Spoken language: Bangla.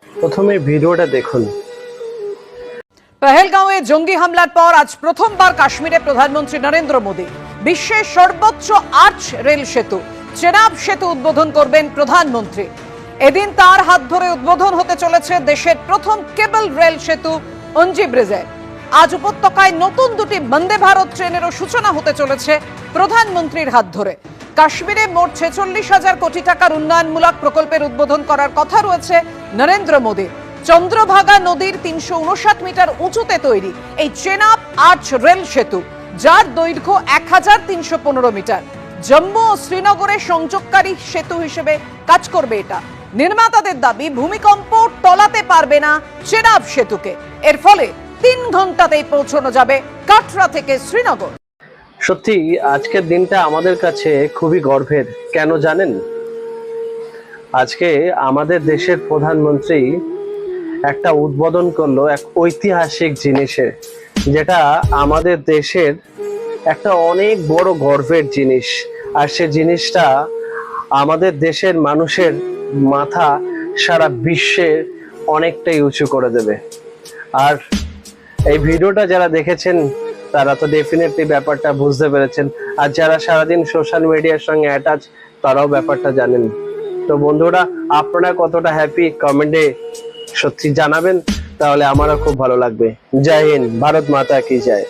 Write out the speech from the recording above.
প্রথমে ভিডিওটা দেখুন। পহেলগাঁওয়ে জঙ্গি হামলার পর আজ প্রথমবার কাশ্মীরে প্রধানমন্ত্রী নরেন্দ্র মোদী বিশ্বের সর্বোচ্চ আর্চ রেল সেতু চেনাব সেতু উদ্বোধন করবেন প্রধানমন্ত্রী। এদিন তার হাত ধরে উদ্বোধন হতে চলেছে দেশের প্রথম কেবল রেল সেতু অঞ্জি ব্রিজে। আজ উপত্যকায় নতুন দুটি বন্দে ভারত ট্রেনেরও সূচনা হতে চলেছে প্রধানমন্ত্রীর হাত ধরে। কাশ্মীরে মোট 46,000 কোটি টাকার উন্নয়নমূলক প্রকল্পের উদ্বোধন করার কথা রয়েছে নরেন্দ্র মোদীর। চন্দ্রভাগা নদীর 359 মিটার উঁচুতে তৈরি এই চেনাব আর্চ রেল সেতু, যার দৈর্ঘ্য 1315 মিটার, জম্মু ও শ্রীনগরের সংযোগকারী সেতু হিসেবে কাজ করবে এটা। নির্মাতাদের দাবি ভূমিকম্প টলাতে পারবে না চেনাব সেতুকে। এর ফলে 3 ঘন্টাতেই পৌঁছানো যাবে কাটরা থেকে শ্রীনগর। সত্যি আজকের দিনটা আমাদের কাছে খুবই গর্বের। কেন জানেন? আজকে আমাদের দেশের প্রধানমন্ত্রী একটা উদ্বোধন করলো এক ঐতিহাসিক জিনিসের, যেটা আমাদের দেশের একটা অনেক বড় গর্বের জিনিস। আর সে জিনিসটা আমাদের দেশের মানুষের মাথা সারা বিশ্বের অনেকটাই উঁচু করে দেবে। আর এই ভিডিওটা যারা দেখেছেন তারা তো ডেফিনেটলি ব্যাপারটা বুঝতে পেরেছেন, আর যারা সারাদিন সোশ্যাল মিডিয়ার সঙ্গে অ্যাটাচ তারাও ব্যাপারটা জানেন। তো বন্ধুরা, আপনারা কতটা হ্যাপি কমেন্টে সত্যি জানাবেন, তাহলে আমারও খুব ভালো লাগবে। জয় হিন্দ, ভারত মাতা কি জয়।